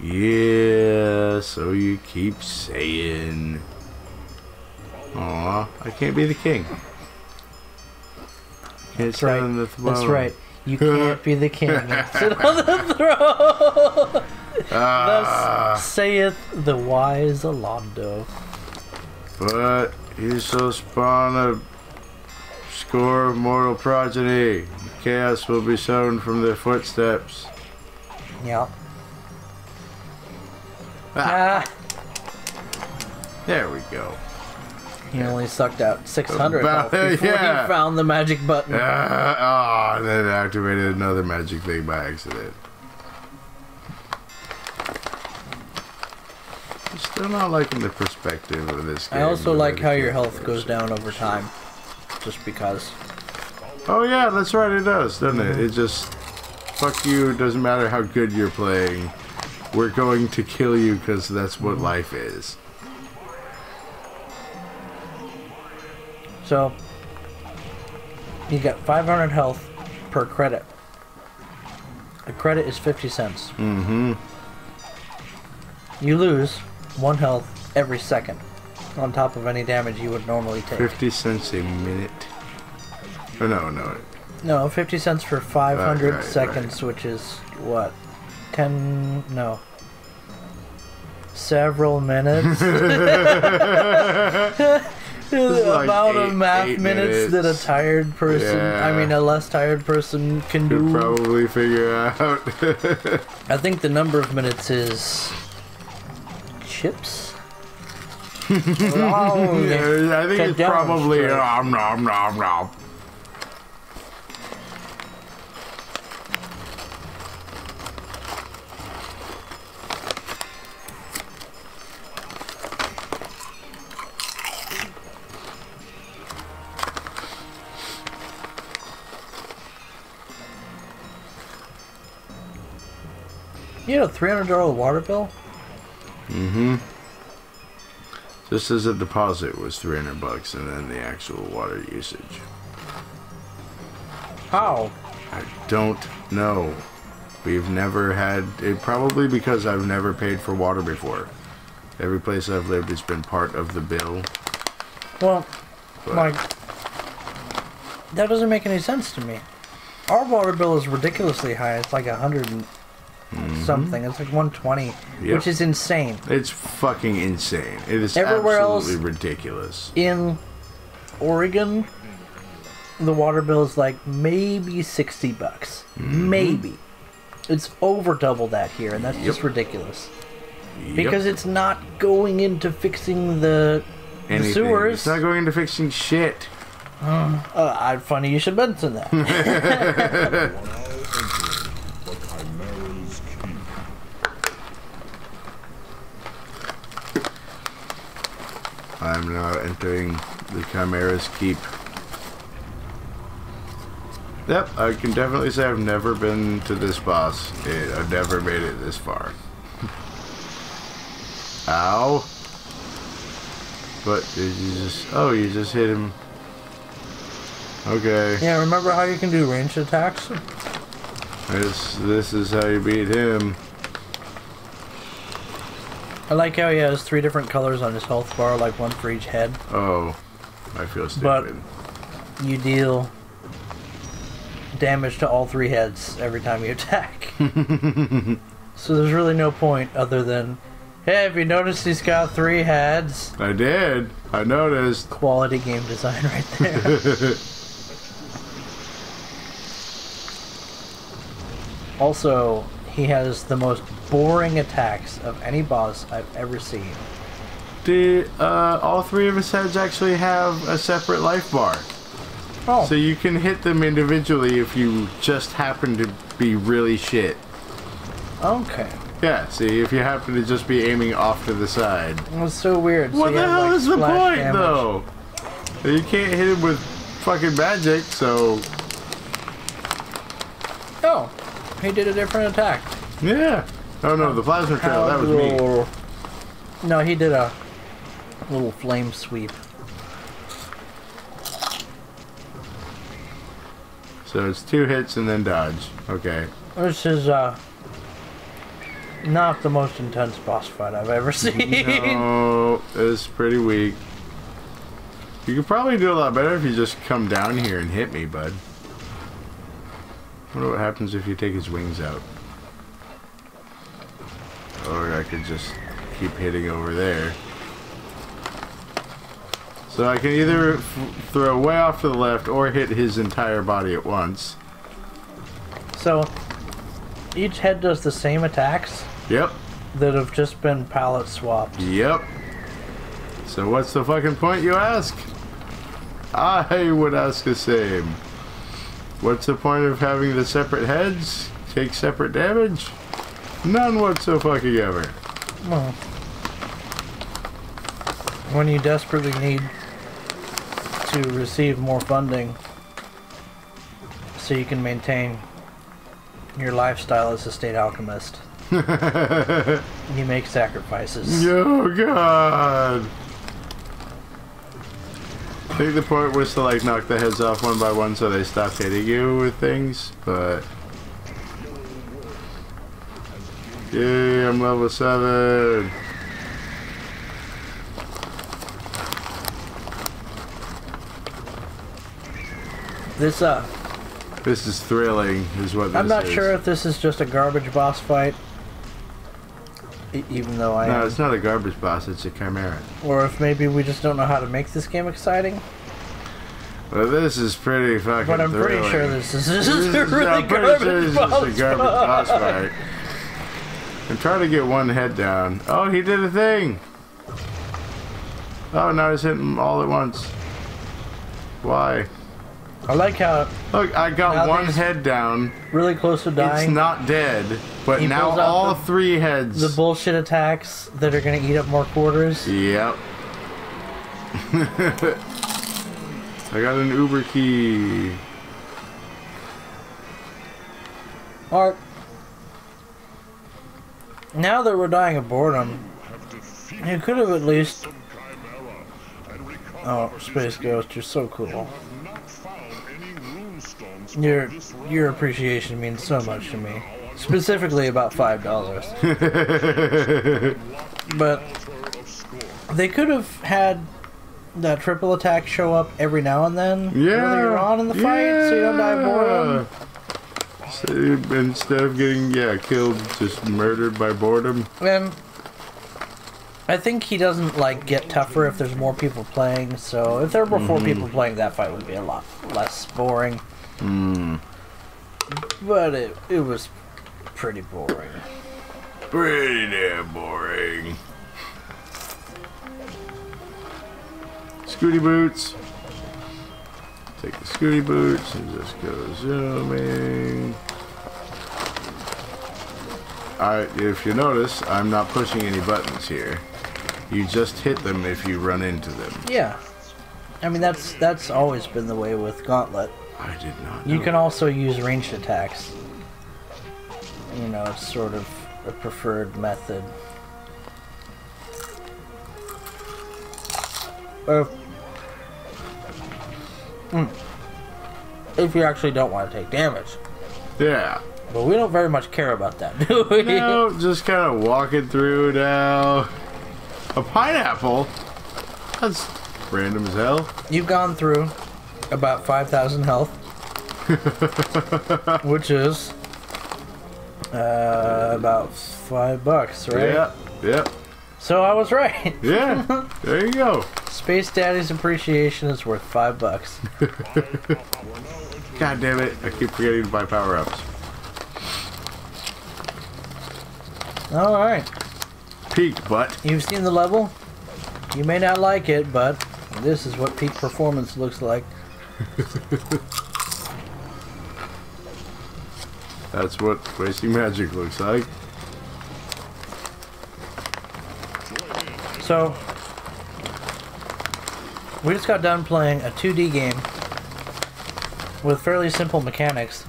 Yeah, so you keep saying. Aw, I can't be the king. Can't sit on the throne. That's right. You can't be the king and sit on the throne. Thus saith the wise Alondo. But he shall spawn a score of mortal progeny. Chaos will be sown from their footsteps. Yep. Ah. There we go. He only sucked out 600 About- before yeah. he found the magic button. And then activated another magic thing by accident. I'm still not liking the perspective of this game. I also You like really how your can't health goes down over time. Just because. Oh yeah, that's right, it does, doesn't it? It just... Fuck you, it doesn't matter how good you're playing. We're going to kill you because that's what life is. So, you get 500 health per credit. A credit is 50 cents. Mm-hmm. You lose 1 health every second, on top of any damage you would normally take. 50 cents a minute. Oh, no. No, 50 cents for 500 Right, seconds, which is, what? 10... no. Several minutes? The like amount of math eight minutes that a minutes. tired person, I mean a less tired person can Could do. probably figure out. I think the number of minutes is... chips? Yeah, I think Cut it's down probably straight. nom. You had a $300 water bill? Mm-hmm. Just as a deposit was $300 and then the actual water usage. How? I don't know. We've never had it, probably because I've never paid for water before. Every place I've lived, it's been part of the bill. Well, But like, that doesn't make any sense to me. Our water bill is ridiculously high. It's like 100 and something. It's like 120, Yep. which is insane. it's fucking insane. It is Everywhere absolutely else- ridiculous. In Oregon, the water bill is like maybe $60. Maybe. It's over double that here, and that's just ridiculous. Because it's not going into fixing the Anything. sewers. It's not going into fixing shit. Funny you should mention that. I'm now entering the Chimera's Keep. Yep, I can definitely say I've never been to this boss. I've never made it this far. Ow. But did you just... Oh, you just hit him. Okay. Yeah, remember how you can do ranged attacks? This is how you beat him. I like how he has 3 different colors on his health bar, like one for each head. Oh, I feel But stupid. you deal damage to all 3 heads every time you attack. So there's really no point other than, hey, have you noticed he's got 3 heads? I did. I noticed. Quality game design right there. Also, he has the most boring attacks of any boss I've ever seen. All 3 of his heads actually have a separate life bar. Oh, So you can hit them individually if you just happen to be really shit. okay. Yeah, see, if you happen to just be aiming off to the side. That's so weird. What So you the have, hell like, is the splash point, damage. though? You can't hit him with fucking magic, so... Oh, he did a different attack. Yeah. Oh no, the plasma trail, that was me. No, he did a little flame sweep. So it's 2 hits and then dodge. Okay. This is Not the most intense boss fight I've ever seen. No, it's pretty weak. You could probably do a lot better if you just come down here and hit me, bud. I wonder what happens if you take his wings out. Or I could just keep hitting over there. So I can either throw way off to the left or hit his entire body at once. So, each head does the same attacks? Yep. That have just been palette swapped. Yep. So what's the fucking point, you ask? I would ask the same. What's the point of having the separate heads? Take separate damage? None whatsoever. Well, when you desperately need to receive more funding so you can maintain your lifestyle as a state alchemist, you make sacrifices. Oh god! I think the point was to like knock the heads off one by one so they stop hitting you with things, but... Yay, I'm level 7! This is thrilling, is what this is. I'm not sure if this is just a garbage boss fight, even though I am. No, it's not a garbage boss, it's a chimera. Or if maybe we just don't know how to make this game exciting. Well, this is pretty fucking But I'm thrilling. pretty sure this is a really I'm pretty sure garbage this boss is a garbage boss fight. I'm trying to get one head down. Oh, he did a thing! Oh, now he's hitting them all at once. Why? I like how... Look, I got one head down. Really close to dying. It's not dead, but He now pulls out all 3 heads. the bullshit attacks that are going to eat up more quarters. Yep. I got an Uber key. Alright. Now that we're dying of boredom, you could have at least... Oh, Space Ghost, you're so cool. Your appreciation means so much to me. Specifically about $5. But they could have had that triple attack show up every now and then earlier on in the fight, so you don't die of boredom. So instead of getting killed, just murdered by boredom. And I think he doesn't like get tougher if there's more people playing. So if there were 4 people playing, that fight would be a lot less boring. But it was pretty boring. Pretty damn boring. Scooty boots. Take the scooty boots and just go zooming. If you notice, I'm not pushing any buttons here. You just hit them if you run into them. Yeah. I mean, that's always been the way with Gauntlet. I did not know. You can also use ranged attacks. You know, it's sort of a preferred method. If you actually don't want to take damage. Yeah. But we don't very much care about that, do we? No, just kind of walking through now. A pineapple? That's random as hell. You've gone through about 5,000 health. Which is about $5, right? Yeah, yep. So I was right. Yeah, there you go. Space Daddy's appreciation is worth $5. God damn it, I keep forgetting to buy power-ups. Alright. Peaked, butt. You've seen the level? You may not like it, but this is what peak performance looks like. That's what wasting magic looks like. So, we just got done playing a 2D game with fairly simple mechanics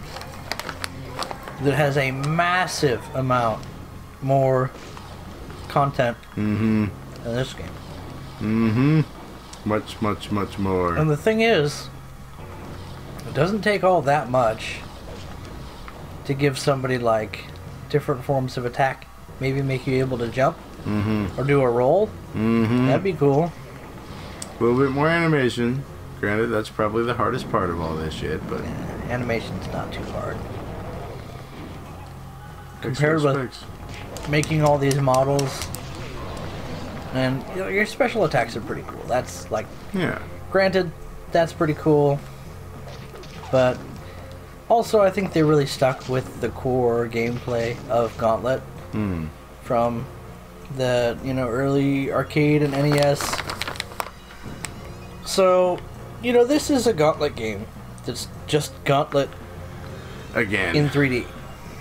that has a massive amount more content than this game. Much, much, much more. And the thing is, it doesn't take all that much to give somebody like different forms of attack maybe make you able to jump Mm-hmm. or do a roll. Mm-hmm. That'd be cool. A little bit more animation. Granted, that's probably the hardest part of all this shit, but... Animation's not too hard. Fix Compared those with fix. making all these models, and you know, your special attacks are pretty cool. That's like, Yeah. granted, that's pretty cool, but also I think they really stuck with the core gameplay of Gauntlet from the early arcade and NES. So, this is a Gauntlet game that's just Gauntlet Again. in 3D.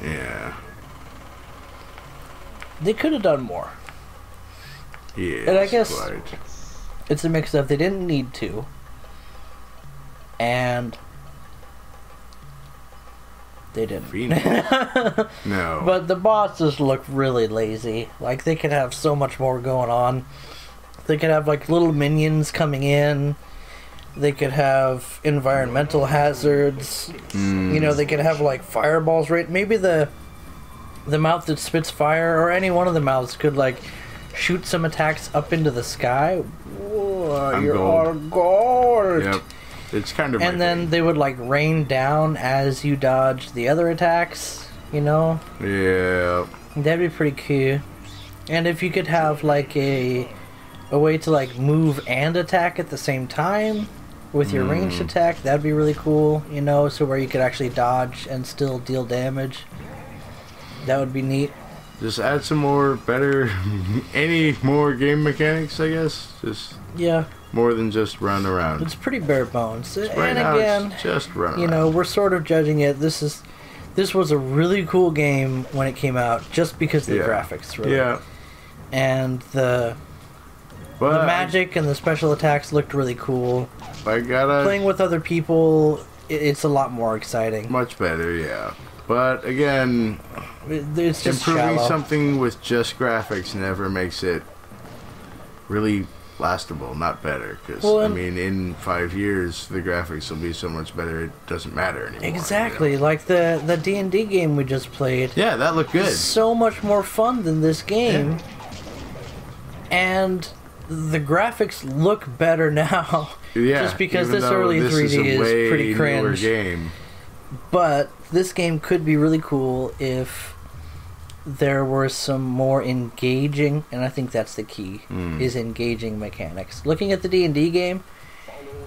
Yeah. They could have done more. Yeah. And I guess quite. it's a mix of they didn't need to, and they didn't. Phoenix. No. But the bosses look really lazy. Like, they could have so much more going on. They could have, like, little minions coming in. They could have environmental hazards. They could have, like, fireballs right... Maybe the mouth that spits fire, or any one of the mouths could, like, shoot some attacks up into the sky. Whoa, you're all gold. Yep. It's kind of... And then they would, like, rain down as you dodge the other attacks, Yeah. That'd be pretty cool. And if you could have, like, a way to, like, move and attack at the same time with your ranged attack, that'd be really cool, so where you could actually dodge and still deal damage. That would be neat. Just add some more better... any more game mechanics, I guess. Just... Yeah. More than just run around. It's pretty bare bones. Right and now, again, it's just run around. we're sort of judging it. This was a really cool game when it came out, just because of the graphics, really. Yeah. And the magic and the special attacks looked really cool. Playing with other people, it's a lot more exciting. Much better, yeah. But again, it's just improving shallow. something with just graphics never makes it really lastable, not better. Because, in 5 years, the graphics will be so much better, it doesn't matter anymore. Exactly, like the D&D game we just played. Yeah, that looked good. It's so much more fun than this game. Yeah. And the graphics look better now. Yeah, just because this early 3D is pretty cringe. Game. But this game could be really cool if there were some more engaging, and I think that's the key, is engaging mechanics. Looking at the D&D game,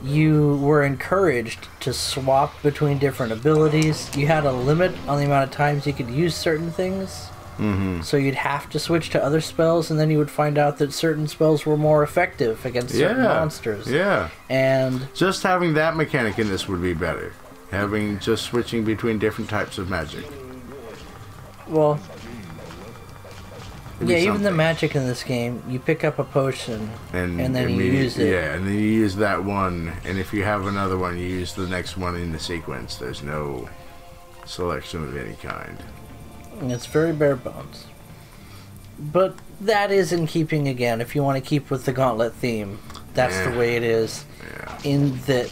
you were encouraged to swap between different abilities. You had a limit on the amount of times you could use certain things. So you'd have to switch to other spells, and then you would find out that certain spells were more effective against certain monsters. Yeah. And just having that mechanic in this would be better. Having just switching between different types of magic. Well, yeah, even the magic in this game, you pick up a potion and then you use it. Yeah, and then you use that one, and if you have another one, you use the next one in the sequence. There's no selection of any kind. And it's very bare bones. But that is in keeping, again, if you want to keep with the Gauntlet theme, that's the way it is. Yeah. In the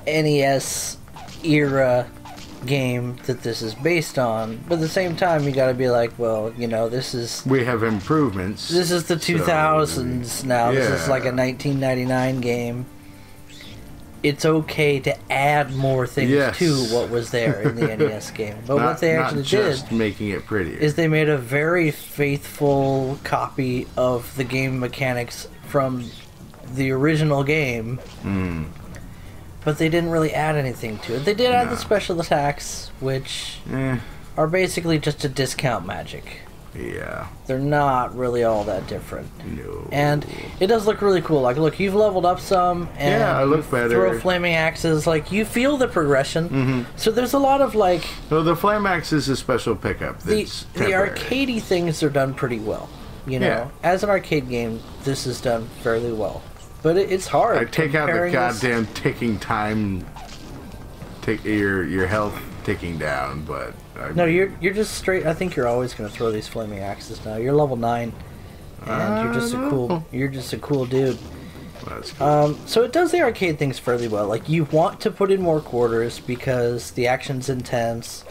NES era game that this is based on, but at the same time you gotta be like, well, this is... We have improvements. This is the 2000s now. This is like a 1999 game. It's okay to add more things to what was there in the NES game. But what they actually did making it prettier. Is they made a very faithful copy of the game mechanics from the original game. But they didn't really add anything to it. They did add the special attacks, which are basically just to discount magic. Yeah. They're not really all that different. No. And it does look really cool. Like, look, you've leveled up some, and I look better. Throw flaming axes. Like, you feel the progression. So there's a lot of, like... So the flame axe is a special pickup. The arcadey things are done pretty well. As an arcade game, this is done fairly well. But it's hard. I take out the goddamn ticking time. Your health ticking down, but no, you're just straight. I think you're always going to throw these flaming axes now. You're level 9, and you're just a cool dude. That's cool. So it does the arcade things fairly well. Like, you want to put in more quarters because the action's intense.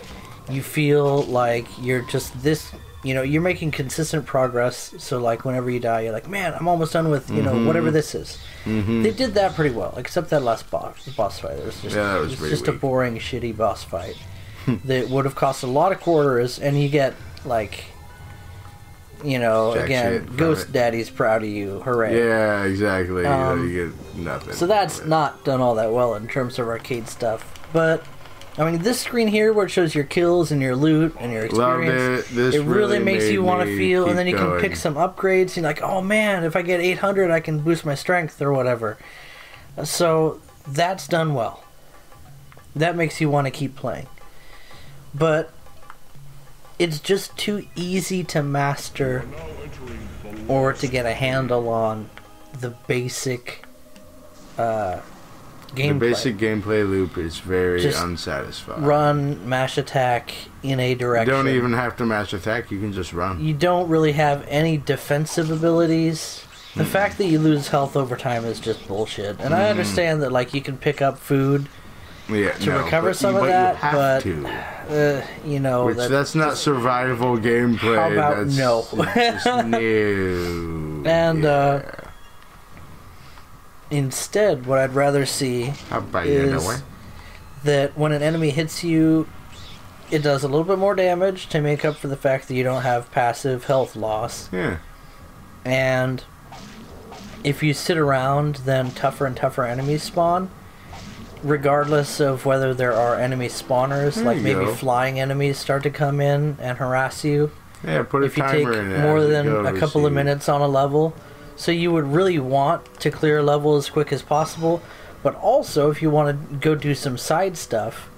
You feel like you're just this you know, you're making consistent progress. So like whenever you die, you're like, man, I'm almost done with, you know, whatever this is. They did that pretty well, except that last boss fight. It was just, that was just weak. a boring, shitty boss fight that would have cost a lot of quarters, and you get like, you know, Jack again, shit from Ghost it. Daddy's proud of you, hooray! Yeah, exactly. You get nothing. So that's from it. not done all that well in terms of arcade stuff, but. I mean, this screen here where it shows your kills and your loot and your experience, Loved it. This really makes made you want to me feel, and then you keep can pick going. some upgrades. And you're like, oh man, if I get 800, I can boost my strength or whatever. So that's done well. That makes you want to keep playing. But it's just too easy to master or to get a handle on the basic gameplay. The basic gameplay loop is very Just unsatisfying. Run, mash attack in a You direction. don't even have to mash attack, you can just run. You don't really have any defensive abilities. The fact that you lose health over time is just bullshit. And I understand that like you can pick up food Yeah, to recover some of but that, you have but to. you know, Which that's not survival gameplay. How about that's no? just no. And Yeah. Instead, what I'd rather see How about you is know that when an enemy hits you, it does a little bit more damage to make up for the fact that you don't have passive health loss. Yeah. And if you sit around, then tougher and tougher enemies spawn, regardless of whether there are enemy spawners, There like you maybe go. flying enemies start to come in and harass you. Yeah, put a If you take timer in it more as it than a goes, couple of see. minutes on a level. So you would really want to clear a level as quick as possible, but also if you want to go do some side stuff,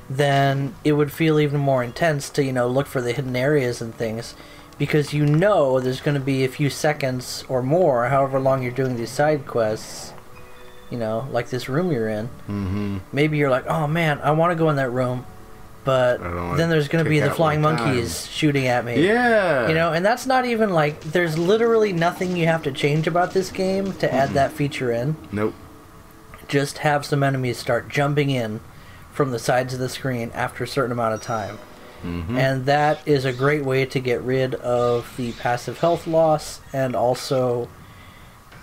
then it would feel even more intense to, you know, look for the hidden areas and things, because you know there's going to be a few seconds or more, however long you're doing these side quests, you know, like this room you're in. Mm-hmm. Maybe you're like, oh man, I want to go in that room, but I don't wanna then there's going to be take the out flying my monkeys shooting at me. Yeah. You know, and that's not even like, there's literally nothing you have to change about this game to add that feature in. Nope. Just have some enemies start jumping in from the sides of the screen after a certain amount of time. Mm-hmm. And that is a great way to get rid of the passive health loss, and also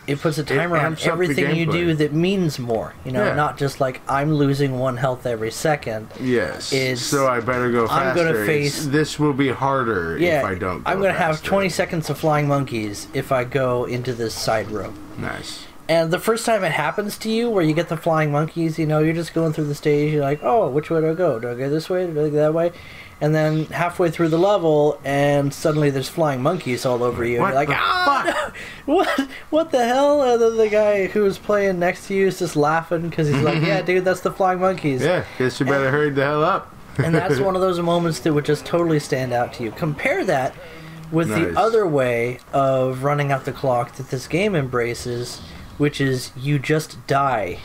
it puts a timer on amps up the everything you do gameplay. that means more. You know, Yeah. not just like I'm losing 1 health every second. Yes. Is So I better go faster. I'm gonna face- This will be harder Yeah, if I don't go I'm going to have faster. 20 seconds of flying monkeys if I go into this side room. Nice. And the first time it happens to you, where you get the flying monkeys, you know, you're just going through the stage, you're like, oh, which way do I go? Do I go this way? Do I go that way? And then halfway through the level, and suddenly there's flying monkeys all over you, and What you're like, the ah, no! What the hell? And then the guy who was playing next to you is just laughing, because he's like, yeah, dude, that's the flying monkeys. Yeah, guess you better hurry the hell up. And that's one of those moments that would just totally stand out to you. Compare that with Nice. the other way of running out the clock that this game embraces, which is you just die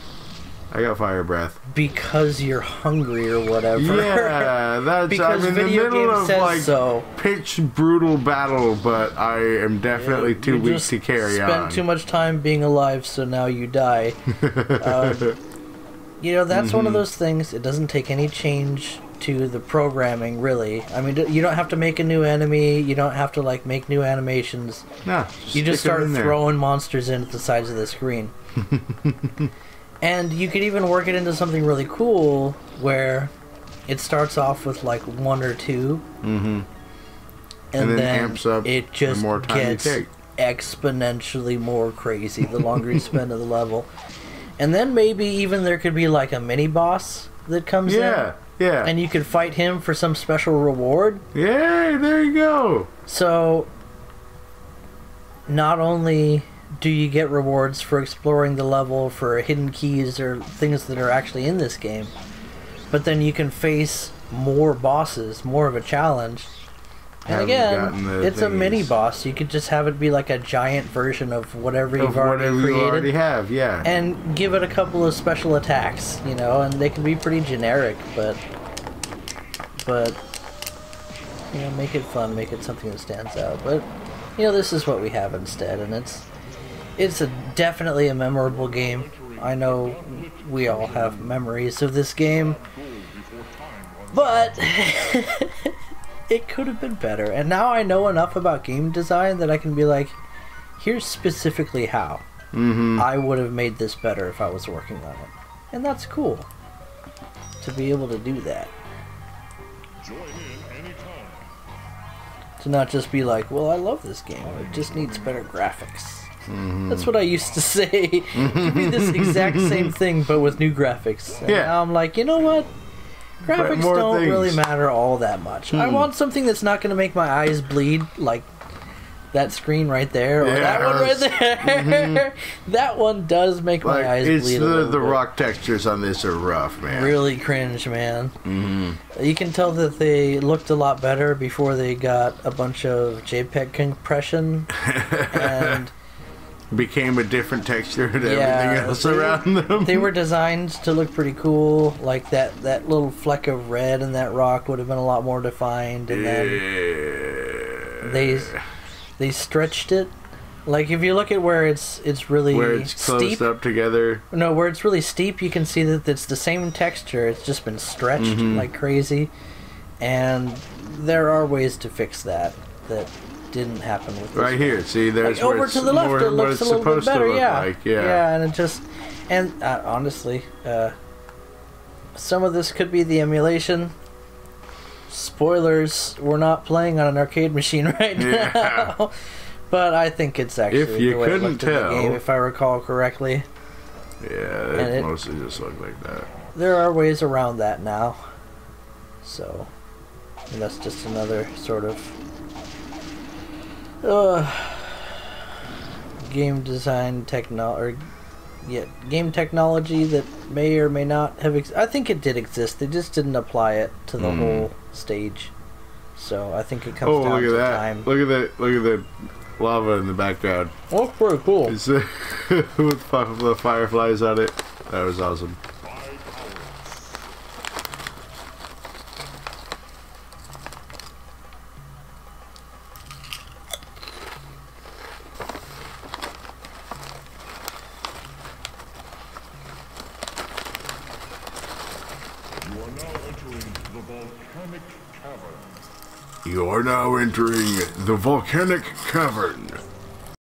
I got fire breath. because you're hungry or whatever. Yeah, that's Because I'm in the video middle game of says like so. pitch brutal battle, but I am definitely too You weak just to carry spent on. too much time being alive, so now you die. You know, that's one of those things. It doesn't take any change to the programming, really. I mean, you don't have to make a new enemy. You don't have to like make new animations. No, You just stick 'em start in there. throwing monsters in at the sides of the screen. And you could even work it into something really cool where it starts off with like 1 or 2. Mm-hmm. And then then amps up it the just more time you gets take. exponentially more crazy the longer you spend in the level. And then maybe even there could be like a mini boss that comes in. Yeah, yeah. And you could fight him for some special reward. Yay, there you go. So, not only do you get rewards for exploring the level, for hidden keys or things that are actually in this game, but then you can face more bosses, more of a challenge. And Haven't gotten again, the it's a thingies. mini boss. You could just have it be like a giant version of whatever Of you've already whatever created. you already have, yeah. And give it a couple of special attacks, you know, and they can be pretty generic, but you know, make it fun, make it something that stands out. But you know, this is what we have instead, and it's definitely a memorable game. I know we all have memories of this game, but it could have been better. And now I know enough about game design that I can be like, here's specifically how I would have made this better if I was working on it. And that's cool to be able to do that. Join in anytime. To not just be like, well, I love this game, it just needs better graphics. That's what I used to say. Give me this exact same thing, but with new graphics. And Yeah. now I'm like, you know what? Graphics more don't things. really matter all that much. I want something that's not going to make my eyes bleed, like that screen right there, or that one right there. That one does make my Like, eyes it's bleed a little the bit. rock textures on this are rough, man. Really cringe, man. You can tell that they looked a lot better before they got a bunch of JPEG compression and Became a different texture to everything else around them. they were designed to look pretty cool. Like that little fleck of red in that rock would have been a lot more defined, and then they stretched it. Like if you look at where it's really where it's closed steep. up together. No, where it's really steep, you can see that it's the same texture. It's just been stretched like crazy. And there are ways to fix that didn't happen with this Right here, see, there's like where over it's to the left, more it what looks it's a little bit supposed better. to look Yeah, like. and it just honestly, some of this could be the emulation. Spoilers: we're not playing on an arcade machine right now, but I think it's actually If you the way it couldn't looked in the tell. game, if I recall correctly. Yeah, And it it- mostly just looked like that. There are ways around that now, so and that's just another sort of game design game technology that may or may not have I think it did exist, they just didn't apply it to the whole stage, so I think it comes Oh, down look at to that! time. Look at that! Look at the lava in the background. Oh, pretty cool. It's with the fireflies on it. That was awesome. You are now entering the volcanic cavern. You are now entering the volcanic cavern.